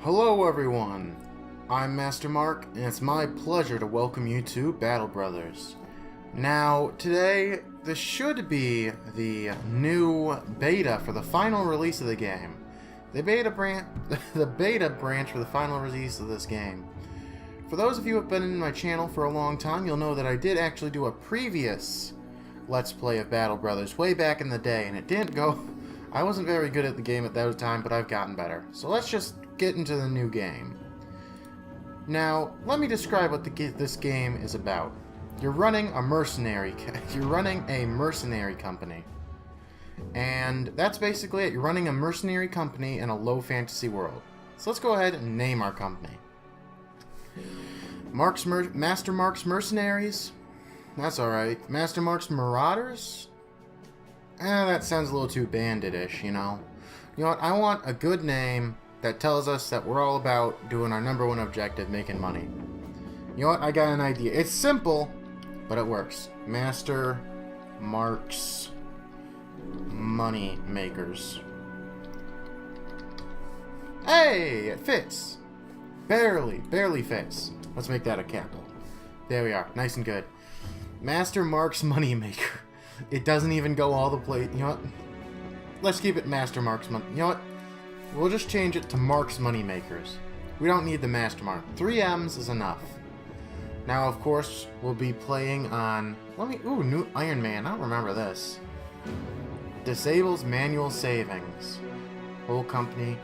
Hello everyone, I'm Master Mark, and it's my pleasure to welcome you to Battle Brothers. Now, today, this should be the new beta for the final release of the game. The beta branch for the final release of this game. For those of you who have been in my channel for a long time, you'll know that I did actually do a previous Let's Play of Battle Brothers way back in the day, and it didn't go... I wasn't very good at the game at that time, but I've gotten better. So let's just get into the new game. Now, let me describe what this game is about. You're running a mercenary. You're running a mercenary company, and that's basically it. You're running a mercenary company in a low fantasy world. So let's go ahead and name our company. Master Mark's Mercenaries. That's all right. Master Mark's Marauders. That sounds a little too bandit-ish, you know. You know what? I want a good name that tells us that we're all about doing our #1 objective, making money. You know what? I got an idea. It's simple, but it works. Master Mark's Money Makers. Hey, it fits. Barely fits. Let's make that a capital. There we are. Nice and good. Master Mark's Money Maker. It doesn't even go all the way. You know what? Let's keep it Master Mark's Money. You know what? We'll just change it to Mark's Money Makers. We don't need the Master Mark. 3 M's is enough. Now, of course, we'll be playing on... Ooh, new Iron Man. I don't remember this. Disables manual savings. Whole company.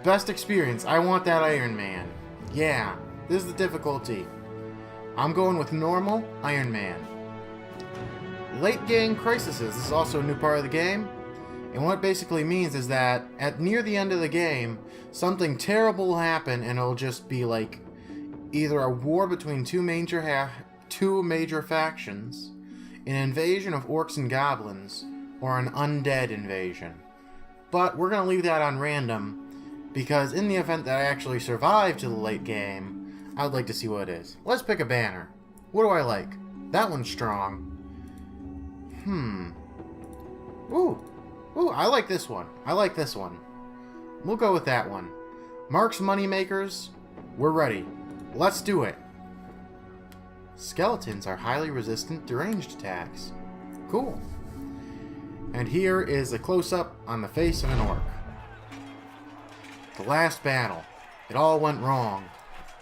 Best experience. I want that Iron Man. Yeah. This is the difficulty. I'm going with normal Iron Man. Late game crises. This is also a new part of the game. And what it basically means is that at near the end of the game, something terrible will happen, and it'll just be like either a war between two major factions, an invasion of orcs and goblins, or an undead invasion. But we're going to leave that on random, because in the event that I actually survive to the late game, I'd like to see what it is. Let's pick a banner. What do I like? That one's strong. Ooh, I like this one. We'll go with that one. Mark's Money Makers, we're ready. Let's do it. Skeletons are highly resistant to ranged attacks. Cool. And here is a close-up on the face of an orc. The last battle. It all went wrong.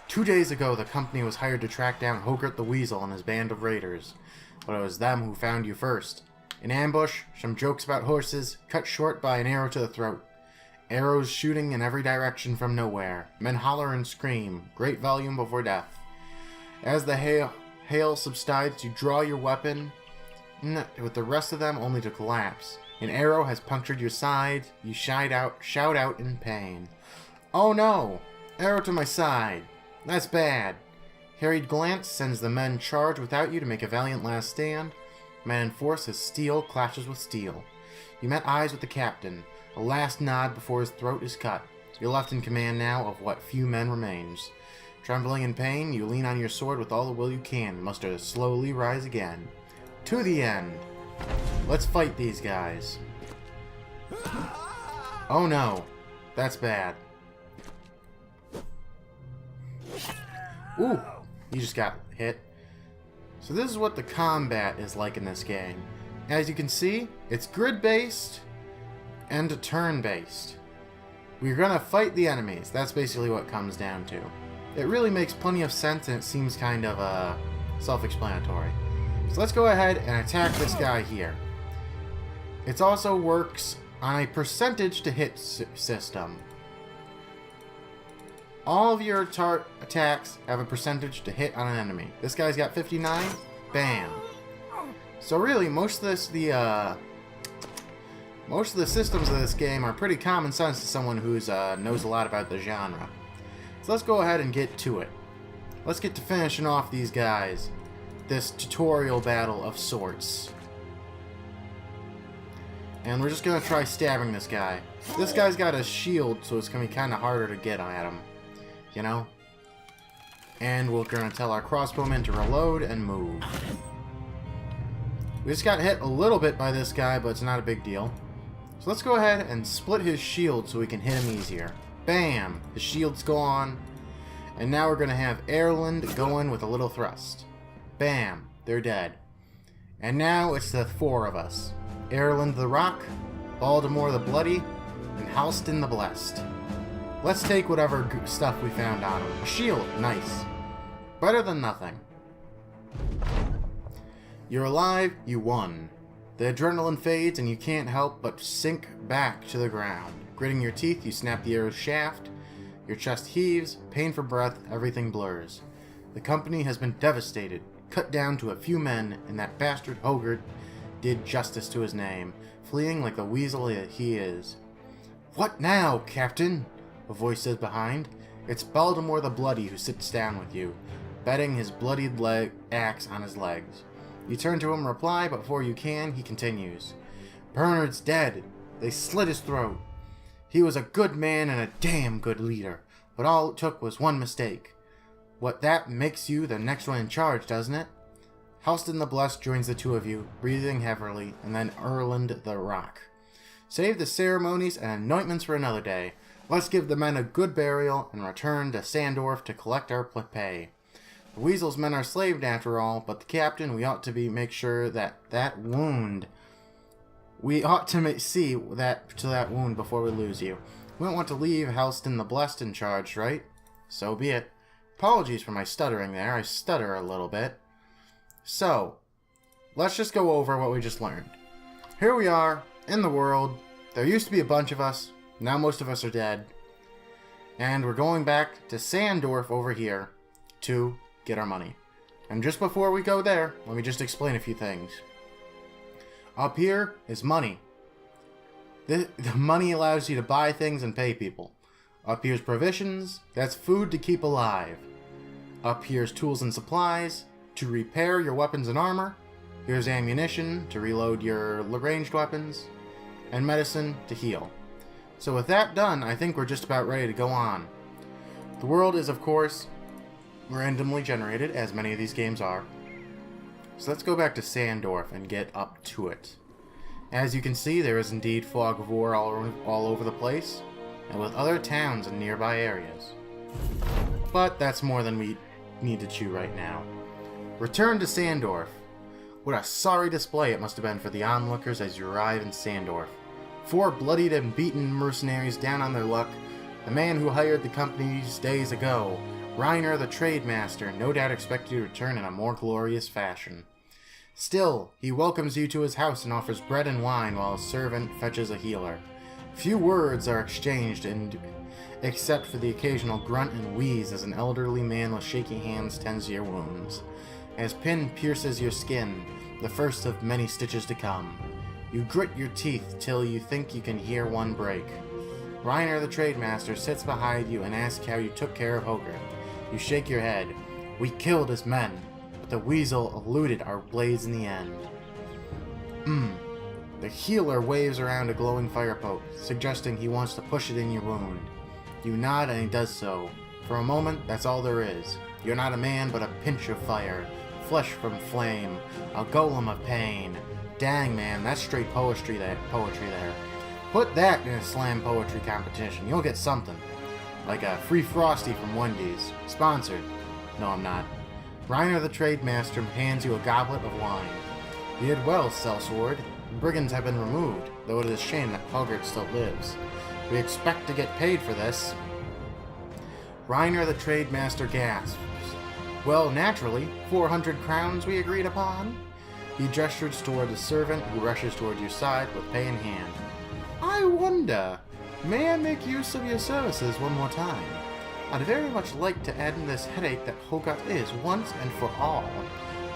2 days ago, the company was hired to track down Hogert the Weasel and his band of raiders. But it was them who found you first. An ambush, some jokes about horses, cut short by an arrow to the throat. Arrows shooting in every direction from nowhere. Men holler and scream, great volume before death. As the hail subsides, you draw your weapon, with the rest of them only to collapse. An arrow has punctured your side, you shout out in pain. Oh no! Arrow to my side. That's bad. Harried glance sends the men charge without you to make a valiant last stand. Man enforce as steel clashes with steel. You met eyes with the captain. A last nod before his throat is cut. You're left in command now of what few men remains. Trembling in pain, you lean on your sword with all the will you can, muster to slowly rise again. To the end. Let's fight these guys. Oh no. That's bad. Ooh. You just got hit. So this is what the combat is like in this game. As you can see, it's grid-based and turn-based. We're gonna fight the enemies. That's basically what it comes down to. It really makes plenty of sense, and it seems kind of self-explanatory. So let's go ahead and attack this guy here. It also works on a percentage to hit system. All of your attacks have a percentage to hit on an enemy. This guy's got 59. Bam. So really, most of the systems of this game are pretty common sense to someone who knows a lot about the genre. So let's go ahead and get to it. Let's get to finishing off these guys. This tutorial battle of sorts. And we're just gonna try stabbing this guy. This guy's got a shield, so it's gonna be kind of harder to get at him. You know? And we're going to tell our crossbowmen to reload and move. We just got hit a little bit by this guy, but it's not a big deal. So let's go ahead and split his shield so we can hit him easier. Bam! His shield's gone. And now we're going to have Ireland go in with a little thrust. Bam! They're dead. And now it's the four of us. Ireland the Rock, Baltimore the Bloody, and Halston the Blessed. Let's take whatever stuff we found on him. A shield, nice. Better than nothing. You're alive, you won. The adrenaline fades and you can't help but sink back to the ground. Gritting your teeth, you snap the arrow's shaft. Your chest heaves, pain for breath, everything blurs. The company has been devastated, cut down to a few men, and that bastard Hogert did justice to his name, fleeing like the weasel he is. What now, Captain? A voice says behind. It's Baltimore the Bloody who sits down with you, bedding his bloodied axe on his legs. You turn to him and reply, but before you can, he continues. Bernard's dead. They slit his throat. He was a good man and a damn good leader, but all it took was one mistake. What that makes you the next one in charge, doesn't it? Halston the Blessed joins the two of you, breathing heavily, and then Ireland the Rock. Save the ceremonies and anointments for another day. Let's give the men a good burial and return to Sandorf to collect our pay. The Weasel's men are slaved after all, but the captain, we ought to make sure that wound. We ought to see that wound before we lose you. We don't want to leave Halston the Blessed in charge, right? So be it. Apologies for my stuttering there. I stutter a little bit. So, let's just go over what we just learned. Here we are, in the world. There used to be a bunch of us. Now most of us are dead. And we're going back to Sandorf over here to get our money. And just before we go there, let me just explain a few things. Up here is money. The money allows you to buy things and pay people. Up here's provisions. That's food to keep alive. Up here's tools and supplies to repair your weapons and armor. Here's ammunition to reload your ranged weapons. And medicine to heal. So with that done, I think we're just about ready to go on. The world is, of course, randomly generated, as many of these games are. So let's go back to Sandorf and get up to it. As you can see, there is indeed fog of war all over the place, and with other towns in nearby areas. But that's more than we need to chew right now. Return to Sandorf. What a sorry display it must have been for the onlookers as you arrive in Sandorf. 4 bloodied and beaten mercenaries down on their luck. The man who hired the companies days ago, Reiner the Trademaster, no doubt expected you to return in a more glorious fashion. Still, he welcomes you to his house and offers bread and wine while a servant fetches a healer. Few words are exchanged, except for the occasional grunt and wheeze as an elderly man with shaky hands tends to your wounds. As pin pierces your skin, the first of many stitches to come. You grit your teeth till you think you can hear one break. Reiner the Trademaster sits behind you and asks how you took care of Hogert. You shake your head. We killed his men, but the weasel eluded our blades in the end. The healer waves around a glowing fire poke, suggesting he wants to push it in your wound. You nod and he does so. For a moment, that's all there is. You're not a man, but a pinch of fire. Flesh from flame. A golem of pain. Dang, man, that's straight poetry there. Put that in a slam poetry competition. You'll get something. Like a free Frosty from Wendy's. Sponsored. No, I'm not. Reiner the Trademaster hands you a goblet of wine. You did well, sellsword. The brigands have been removed, though it is a shame that Hogert still lives. We expect to get paid for this. Reiner the Trademaster gasps. Well, naturally, 400 crowns we agreed upon. He gestures toward a servant who rushes toward your side with pay in hand. I wonder, may I make use of your services one more time? I'd very much like to end this headache that Hogert is once and for all.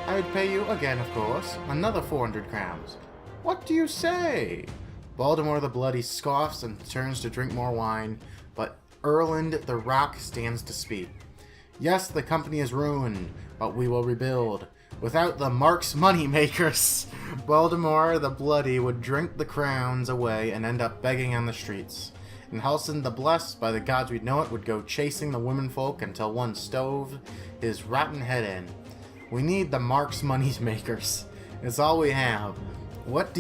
I would pay you again, of course, another 400 crowns. What do you say? Baltimore the Bloody scoffs and turns to drink more wine, but Ireland the Rock stands to speak. Yes, the company is ruined, but we will rebuild. Without the Mark's money makers, Baltimore the Bloody would drink the crowns away and end up begging on the streets. And Halston the Blessed, by the gods we'd know it, would go chasing the womenfolk until one stove his rotten head in. We need the Mark's money makers. It's all we have. What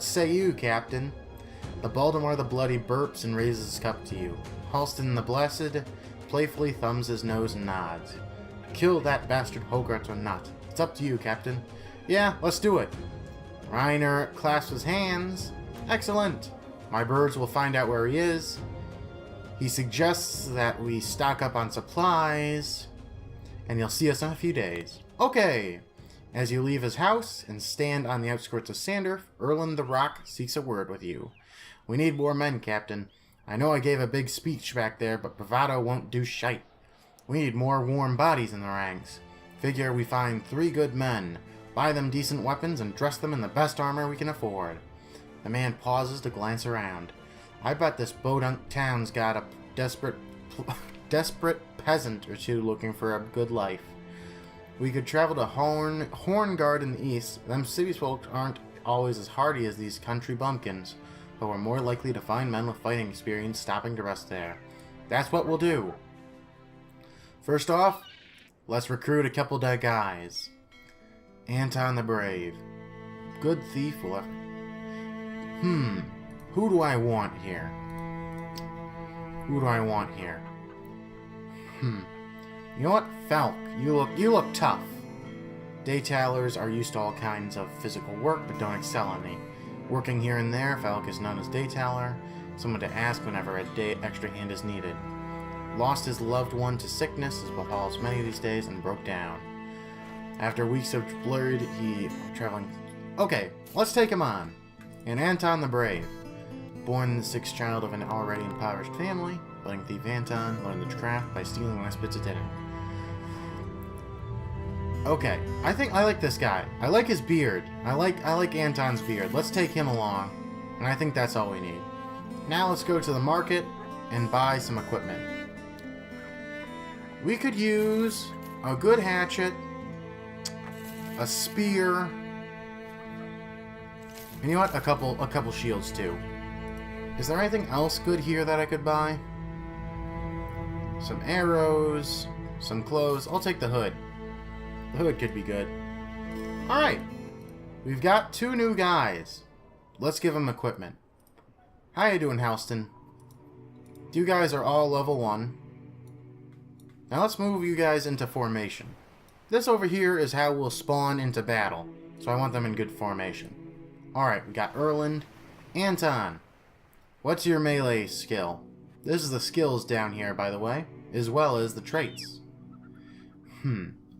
say you, Captain? The Baltimore the Bloody burps and raises his cup to you. Halston the Blessed playfully thumbs his nose and nods. Kill that bastard Hogarth or not. It's up to you, Captain. Yeah, let's do it. Reiner clasps his hands. Excellent. My birds will find out where he is. He suggests that we stock up on supplies, and you'll see us in a few days. Okay. As you leave his house and stand on the outskirts of Sandorf, Erland the Rock seeks a word with you. We need more men, Captain. I know I gave a big speech back there, but bravado won't do shite. We need more warm bodies in the ranks. Figure we find 3 good men, buy them decent weapons, and dress them in the best armor we can afford. The man pauses to glance around. I bet this Bodunk town's got a desperate peasant or two looking for a good life. We could travel to Horngard in the east. Them city folk aren't always as hardy as these country bumpkins, but we're more likely to find men with fighting experience stopping to rest there. That's what we'll do. First off, let's recruit a couple dead guys. Anton the Brave. Good thief will have... Who do I want here? Who do I want here? You know what? Falk, you look tough. Daytailers are used to all kinds of physical work, but don't excel any. Working here and there, Falk is known as Daytailer, someone to ask whenever a extra hand is needed. Lost his loved one to sickness, as befalls many these days, and broke down. After weeks of blurred, he traveling... Okay, let's take him on. And Anton the Brave. Born the 6th child of an already impoverished family, budding thief Anton learned the craft by stealing last bits of dinner. Okay, I think I like this guy. I like his beard. I like Anton's beard. Let's take him along, and I think that's all we need. Now let's go to the market and buy some equipment. We could use a good hatchet, a spear, and you know what? A couple shields too. Is there anything else good here that I could buy? Some arrows, some clothes. I'll take the hood. The hood could be good. Alright. We've got 2 new guys. Let's give them equipment. How you doing, Halston? You guys are all level 1. Now let's move you guys into formation. This over here is how we'll spawn into battle. So I want them in good formation. Alright, we got Erland. Anton. What's your melee skill? This is the skills down here, by the way, as well as the traits.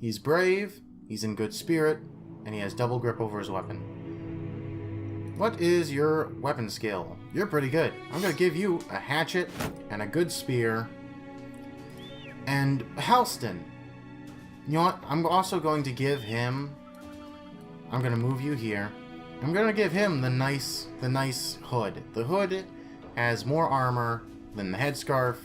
He's brave, he's in good spirit, and he has double grip over his weapon. What is your weapon skill? You're pretty good. I'm going to give you a hatchet and a good spear. And Halston. You know what? I'm also going to give him... I'm going to move you here. I'm going to give him the nice hood. The hood has more armor than the headscarf.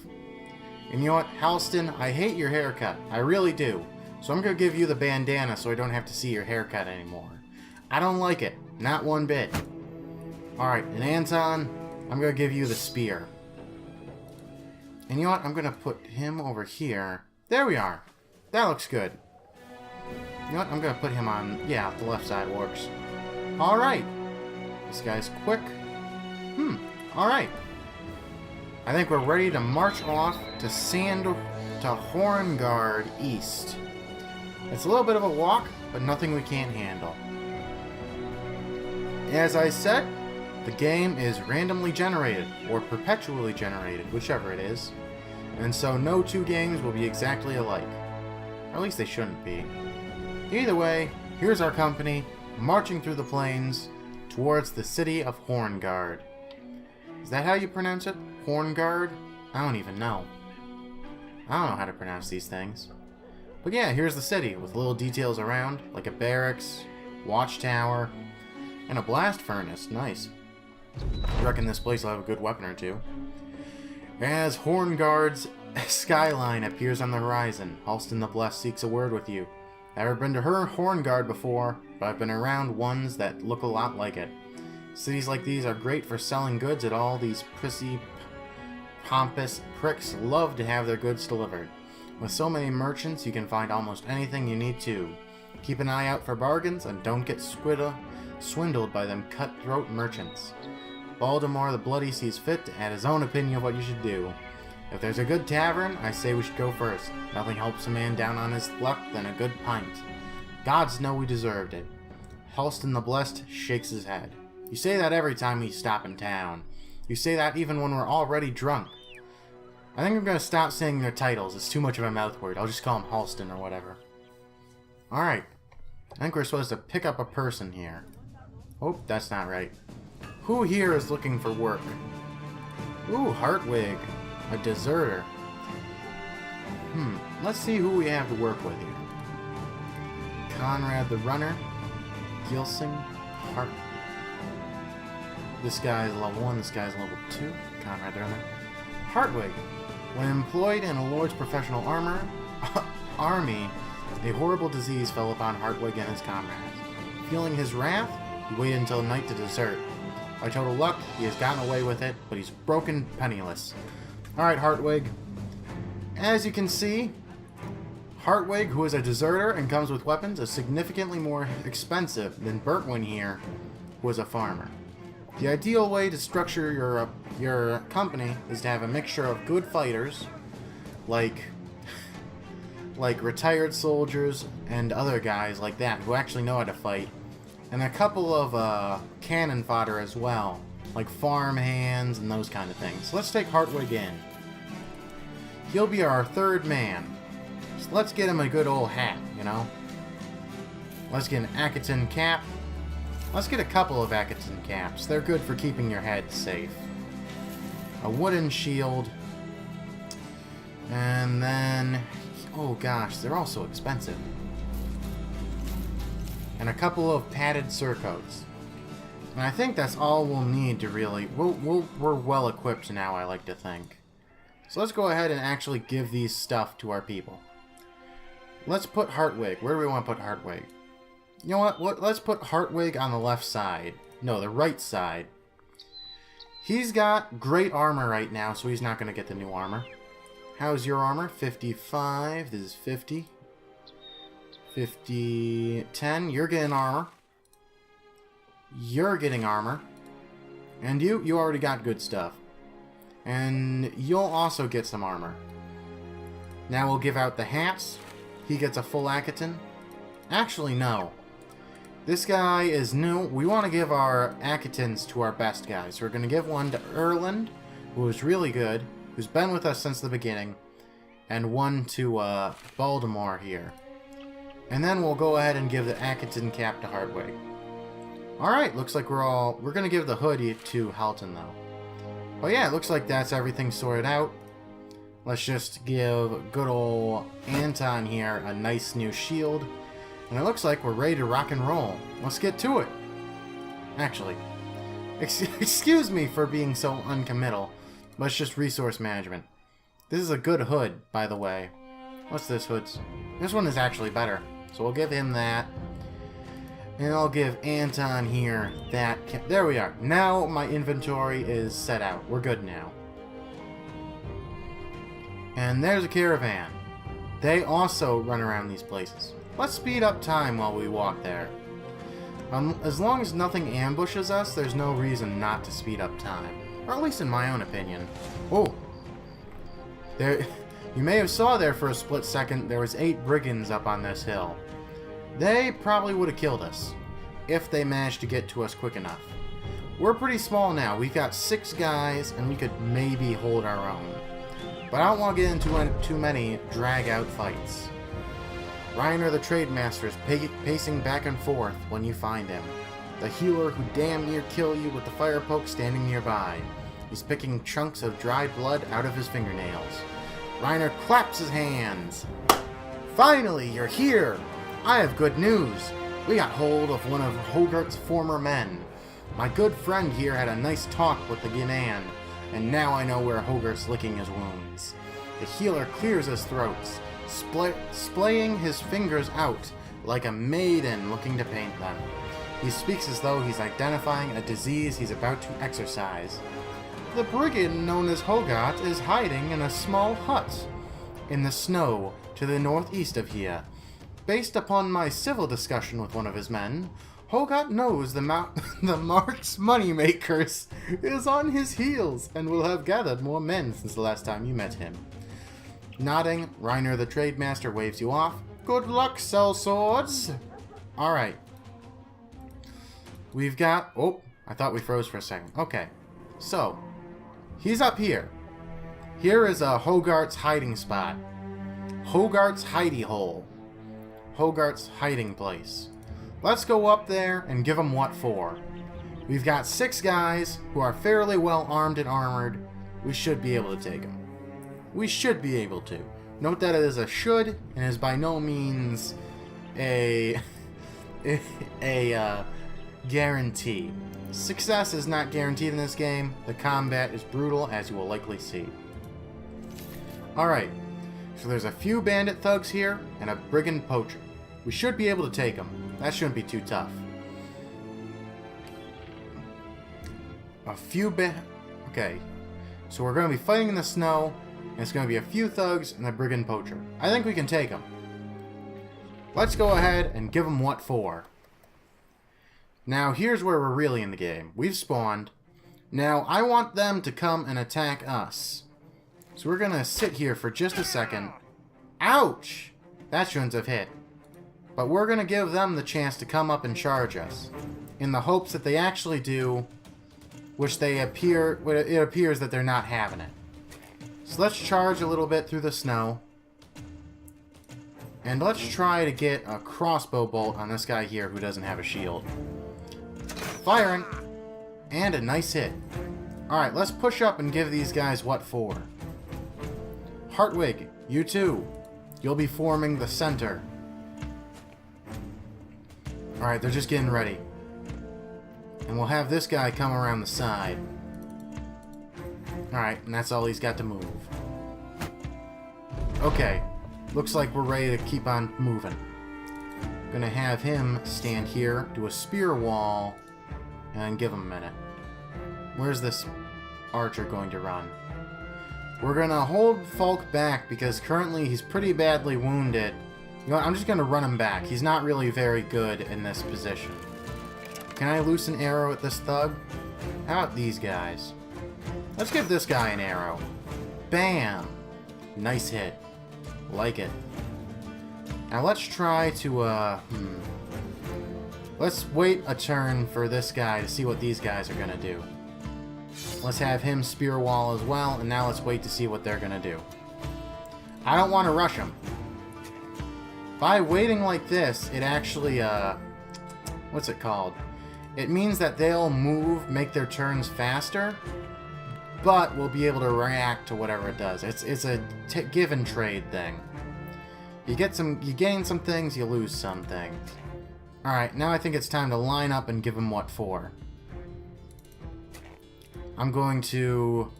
And you know what, Halston, I hate your haircut. I really do. So I'm going to give you the bandana so I don't have to see your haircut anymore. I don't like it. Not one bit. Alright, and Anton, I'm going to give you the spear. And you know what, I'm going to put him over here. There we are. That looks good. You know what, I'm going to put him on... Yeah, the left side works. Alright. This guy's quick. Alright. I think we're ready to march off to Horngard East. It's a little bit of a walk, but nothing we can't handle. As I said, the game is randomly generated, or perpetually generated, whichever it is. And so no 2 games will be exactly alike. Or at least they shouldn't be. Either way, here's our company, marching through the plains towards the city of Horngard. Is that how you pronounce it? Horngard? I don't even know. I don't know how to pronounce these things. But yeah, here's the city, with little details around, like a barracks, watchtower, and a blast furnace. Nice. I reckon this place will have a good weapon or 2. As Horngard's skyline appears on the horizon, Halston the Blessed seeks a word with you. I've never been to Horngard before, but I've been around ones that look a lot like it. Cities like these are great for selling goods, and all these prissy, pompous pricks love to have their goods delivered. With so many merchants, you can find almost anything you need to. Keep an eye out for bargains, and don't get swindled by them cutthroat merchants. Baltimore the Bloody sees fit to add his own opinion of what you should do. If there's a good tavern, I say we should go first. Nothing helps a man down on his luck than a good pint. Gods know we deserved it. Halston the Blessed shakes his head. You say that every time we stop in town. You say that even when we're already drunk. I think I'm going to stop saying their titles. It's too much of a mouth word. I'll just call him Halston or whatever. Alright. I think we're supposed to pick up a person here. Oh, that's not right. Who here is looking for work? Ooh, Hartwig. A deserter. Let's see who we have to work with here. Conrad the Runner. Gilsing. Hartwig. This guy is level 1, this guy is level 2. Conrad the Runner. Hartwig. When employed in a lord's professional army, a horrible disease fell upon Hartwig and his comrades. Feeling his wrath, he waited until night to desert. By total luck, he has gotten away with it, but he's broken penniless. Alright, Hartwig. As you can see, Hartwig, who is a deserter and comes with weapons, is significantly more expensive than Bertwin here, who is a farmer. The ideal way to structure your company is to have a mixture of good fighters, like retired soldiers and other guys like that who actually know how to fight, and a couple of cannon fodder as well, like farm hands and those kind of things. So let's take Hartwig in. He'll be our third man. So let's get him a good old hat, you know? Let's get an Akaton cap. Let's get a couple of Akaton caps. They're good for keeping your head safe. A wooden shield. And then... oh gosh, they're all so expensive. And a couple of padded surcoats. And I think that's all we'll need to really... We're well equipped now, I like to think. So let's go ahead and actually give these stuff to our people. Let's put Hartwig. Where do we want to put Hartwig? You know what? Let's put Hartwig on the left side. No, the right side. He's got great armor right now, so he's not going to get the new armor. How's your armor? 55. This is 50. 50. 10. You're getting armor. You're getting armor. And you already got good stuff. And you'll also get some armor. Now we'll give out the hats. He gets a full Akaton. Actually, no. This guy is new. We want to give our Akatons to our best guys. So we're going to give one to Erland, who is really good, who's been with us since the beginning, and one to Baltimore here. And then we'll go ahead and give the Akaton cap to Hartwig. Alright, looks like we're going to give the hoodie to Halton, though. But yeah, it looks like that's everything sorted out. Let's just give good old Anton here a nice new shield. And it looks like we're ready to rock and roll. Let's get to it. Actually, excuse me for being so uncommittal, but it's just resource management. This is a good hood, by the way. What's this hood's? This one is actually better. So we'll give him that. And I'll give Anton here that. There we are. Now my inventory is set out. We're good now. And there's a caravan. They also run around these places. Let's speed up time while we walk there. As long as nothing ambushes us, there's no reason not to speed up time. Or at least in my own opinion. Oh! There, you may have saw there for a split second, there was 8 brigands up on this hill. They probably would have killed us, if they managed to get to us quick enough. We're pretty small now. We've got 6 guys, and we could maybe hold our own. But I don't want to get into too many drag-out fights. Reiner the Trademaster is pacing back and forth when you find him. The healer who damn near kill you with the fire poke standing nearby. He's picking chunks of dried blood out of his fingernails. Reiner claps his hands. Finally, you're here! I have good news. We got hold of one of Hogarth's former men. My good friend here had a nice talk with the Ghanaian, and now I know where Hogarth's licking his wounds. The healer clears his throats, splaying his fingers out like a maiden looking to paint them. He speaks as though he's identifying a disease he's about to exorcise. The brigand known as Hogarth is hiding in a small hut in the snow to the northeast of here. Based upon my civil discussion with one of his men, Hogarth knows the Mark's moneymakers is on his heels and will have gathered more men since the last time you met him. Nodding, Reiner the Trademaster waves you off. Good luck, sellswords! Alright. We've got... Oh, I thought we froze for a second. Okay. So, he's up here. Here is a Hogarth's hiding spot. Hogarth's hidey hole. Hogarth's hiding place. Let's go up there and give him what for. We've got 6 guys who are fairly well armed and armored. We should be able to take them. We should be able to. Note that it is a should and is by no means a guarantee. Success is not guaranteed in this game. The combat is brutal, as you will likely see. Alright, so there's a few bandit thugs here and a brigand poacher. We should be able to take them. That shouldn't be too tough. Okay, so we're going to be fighting in the snow, and it's going to be a few thugs and a brigand poacher. I think we can take them. Let's go ahead and give them what for. Now, here's where we're really in the game. We've spawned. Now, I want them to come and attack us. So we're going to sit here for just a second. Ouch! That shouldn't have hit. But we're going to give them the chance to come up and charge us. In the hopes that they actually do, which it appears that they're not having it. So let's charge a little bit through the snow. And let's try to get a crossbow bolt on this guy here who doesn't have a shield. Firing! And a nice hit. Alright, let's push up and give these guys what for. Hartwig, you too. You'll be forming the center. Alright, they're just getting ready. And we'll have this guy come around the side. Alright, and that's all he's got to move. Okay, looks like we're ready to keep on moving. Gonna have him stand here, do a spear wall, and then give him a minute. Where's this archer going to run? We're gonna hold Falk back because currently he's pretty badly wounded. You know what, I'm just gonna run him back. He's not really very good in this position. Can I loose an arrow at this thug? How about these guys? Let's give this guy an arrow. Bam! Nice hit. Like it. Now let's try to, let's wait a turn for this guy to see what these guys are gonna do. Let's have him spear wall as well, and now let's wait to see what they're gonna do. I don't want to rush them. By waiting like this, it actually, what's it called? It means that they'll make their turns faster, but we'll be able to react to whatever it does. It's a give and trade thing. You gain some things, you lose some things. Alright, now I think it's time to line up and give them what for. I'm going to...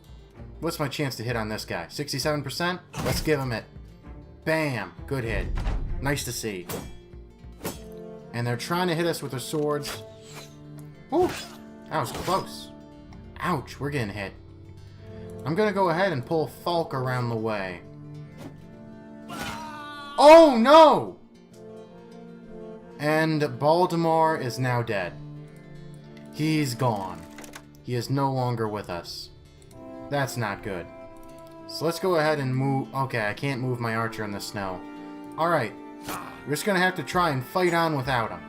What's my chance to hit on this guy? 67%? Let's give him it. Bam! Good hit. Nice to see. And they're trying to hit us with their swords. Ooh! That was close. Ouch, we're getting hit. I'm gonna go ahead and pull Falk around the way. Oh no! And Baltimore is now dead. He's gone. He is no longer with us. That's not good. So let's go ahead and move... Okay, I can't move my archer in the snow. Alright. We're just gonna have to try and fight on without him.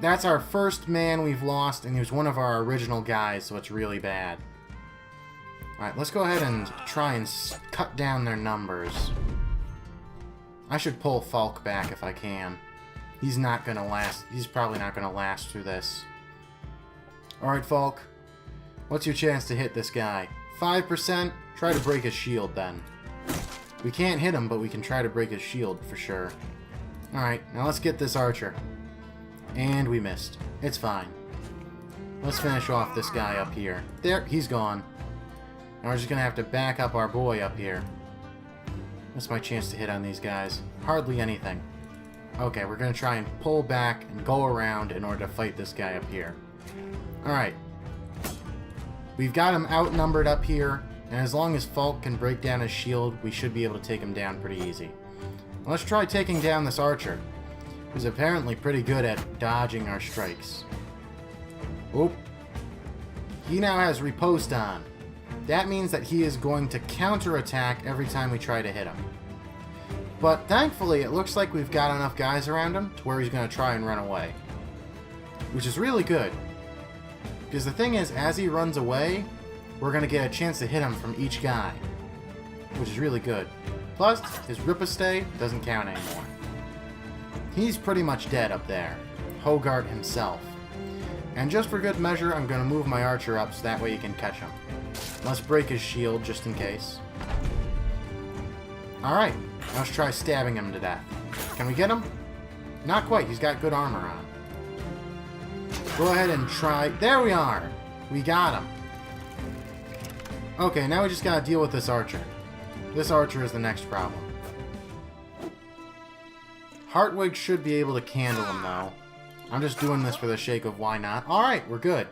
That's our first man we've lost, and he was one of our original guys, so it's really bad. Alright, let's go ahead and try and cut down their numbers. I should pull Falk back if I can. He's not gonna last. He's probably not gonna last through this. Alright, Falk. What's your chance to hit this guy? 5%? Try to break his shield, then. We can't hit him, but we can try to break his shield, for sure. Alright, now let's get this archer. And we missed. It's fine. Let's finish off this guy up here. There, he's gone. Now we're just gonna have to back up our boy up here. What's my chance to hit on these guys? Hardly anything. Okay, we're gonna try and pull back and go around in order to fight this guy up here. Alright. We've got him outnumbered up here, and as long as Falk can break down his shield, we should be able to take him down pretty easy. Let's try taking down this archer. who's apparently pretty good at dodging our strikes. Oop. He now has riposte on. That means that he is going to counterattack every time we try to hit him. But thankfully, it looks like we've got enough guys around him to where he's going to try and run away. Which is really good. Because the thing is, as he runs away, we're going to get a chance to hit him from each guy. Which is really good. Plus, his riposte doesn't count anymore. He's pretty much dead up there. Hogarth himself. And just for good measure, I'm going to move my archer up so that way you can catch him. Let's break his shield just in case. Alright, let's try stabbing him to death. Can we get him? Not quite, he's got good armor on. Go ahead and try... There we are! We got him. Okay, now we just gotta deal with this archer. This archer is the next problem. Hartwig should be able to candle him, though. I'm just doing this for the sake of why not. Alright, we're good.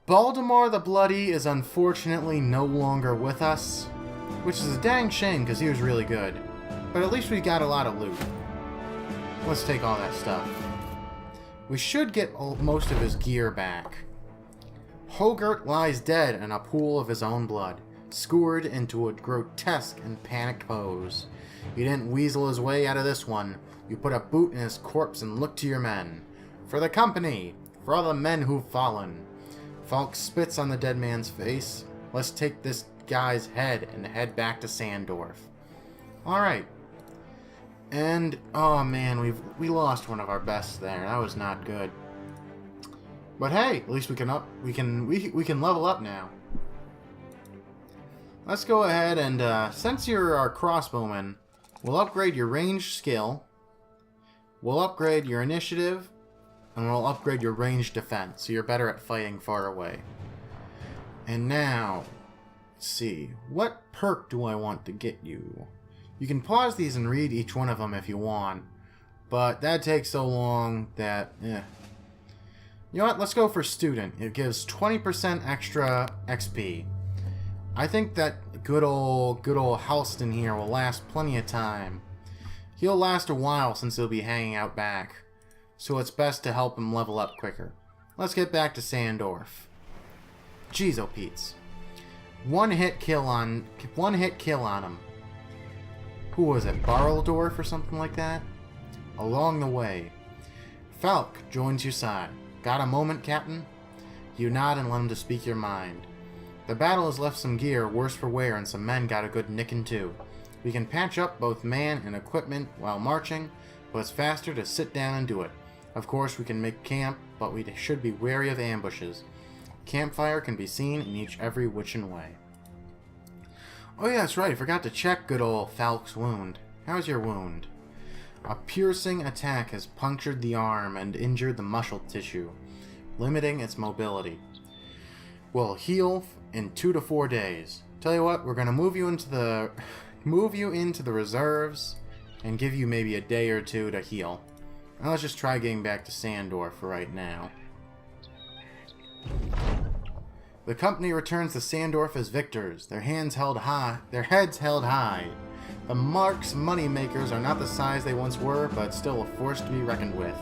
Baltimore the Bloody is unfortunately no longer with us, which is a dang shame because he was really good. But at least we got a lot of loot. Let's take all that stuff. We should get most of his gear back. Hogarth lies dead in a pool of his own blood, skewered into a grotesque and panicked pose. He didn't weasel his way out of this one. You put a boot in his corpse and look to your men. For the company! For all the men who've fallen! Falk spits on the dead man's face. Let's take this guy's head and head back to Sandorf. Alright. And, oh man, we lost one of our best there. That was not good. But hey, at least we can level up now. Let's go ahead and, since you're our crossbowman, we'll upgrade your ranged skill. We'll upgrade your initiative. And we'll upgrade your ranged defense, so you're better at fighting far away. And now, let's see. What perk do I want to get you? You can pause these and read each one of them if you want. But that takes so long that, You know what? Let's go for student. It gives 20% extra XP. I think that good old Halston here will last plenty of time. He'll last a while since he'll be hanging out back. So it's best to help him level up quicker. Let's get back to Sandorf. Jeez, oh Pete's. One hit kill on him. Who was it? Barreldorf or something like that? Along the way. Falk joins your side. Got a moment, Captain? You nod and let him to speak your mind. The battle has left some gear worse for wear and some men got a good nicking too. We can patch up both man and equipment while marching, but it's faster to sit down and do it. Of course, we can make camp, but we should be wary of ambushes. Campfire can be seen in every which and way. Oh yeah, that's right. I forgot to check good old Falk's wound. How's your wound? A piercing attack has punctured the arm and injured the muscle tissue, limiting its mobility. Will heal in 2 to 4 days. Tell you what, we're gonna move you into the reserves and give you maybe a day or two to heal. Now let's just try getting back to Sandorf for right now. The company returns to Sandorf as victors, their heads held high. The Mark's moneymakers are not the size they once were, but still a force to be reckoned with.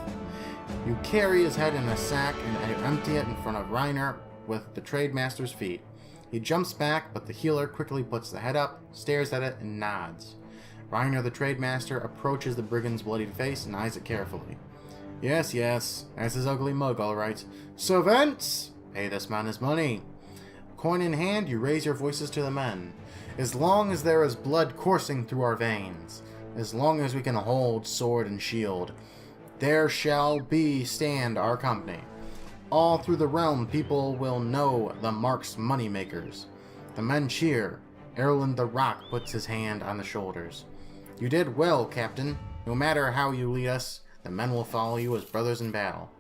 You carry his head in a sack and empty it in front of Reiner with the trademaster's feet. He jumps back, but the healer quickly puts the head up, stares at it, and nods. Reiner the trademaster approaches the brigand's bloodied face and eyes it carefully. Yes, that's his ugly mug, all right. Servants! Pay this man his money. Coin in hand, you raise your voices to the men. As long as there is blood coursing through our veins, as long as we can hold sword and shield, there shall stand our company. All through the realm, people will know the Mark's moneymakers. The men cheer. Erland the Rock puts his hand on the shoulders. You did well, Captain. No matter how you lead us, the men will follow you as brothers in battle.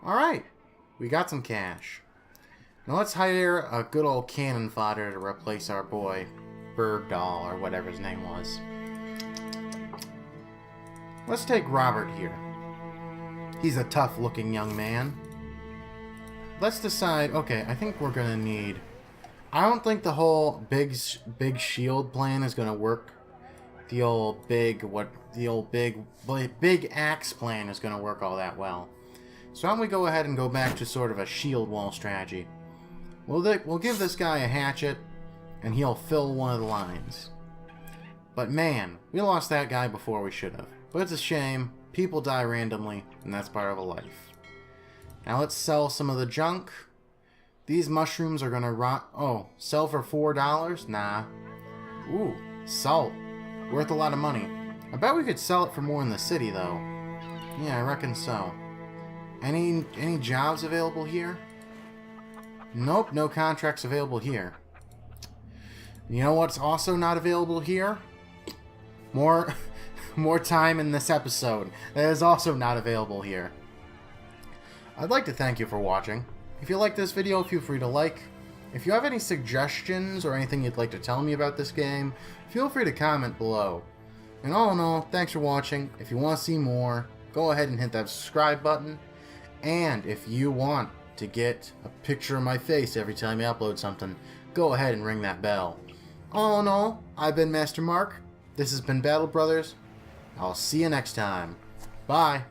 Alright, we got some cash. Now let's hire a good old cannon fodder to replace our boy, Bergdahl, or whatever his name was. Let's take Robert here. He's a tough-looking young man. Let's decide, okay, I think we're gonna need... I don't think the whole big shield plan is gonna work the old big big axe plan is going to work all that well. So why don't we go ahead and go back to sort of a shield wall strategy. We'll give this guy a hatchet, and he'll fill one of the lines. But man, we lost that guy before we should have. But it's a shame. People die randomly, and that's part of a life. Now let's sell some of the junk. These mushrooms are gonna rot. Oh, sell for $4? Nah. Ooh, salt. Worth a lot of money. I bet we could sell it for more in the city, though. Yeah, I reckon so. Any jobs available here? Nope, no contracts available here. You know what's also not available here? More time in this episode. That is also not available here. I'd like to thank you for watching. If you like this video, feel free to like. If you have any suggestions or anything you'd like to tell me about this game, feel free to comment below. And all in all, thanks for watching. If you want to see more, go ahead and hit that subscribe button. And if you want to get a picture of my face every time you upload something, go ahead and ring that bell. All in all, I've been Master Mark. This has been Battle Brothers. I'll see you next time. Bye.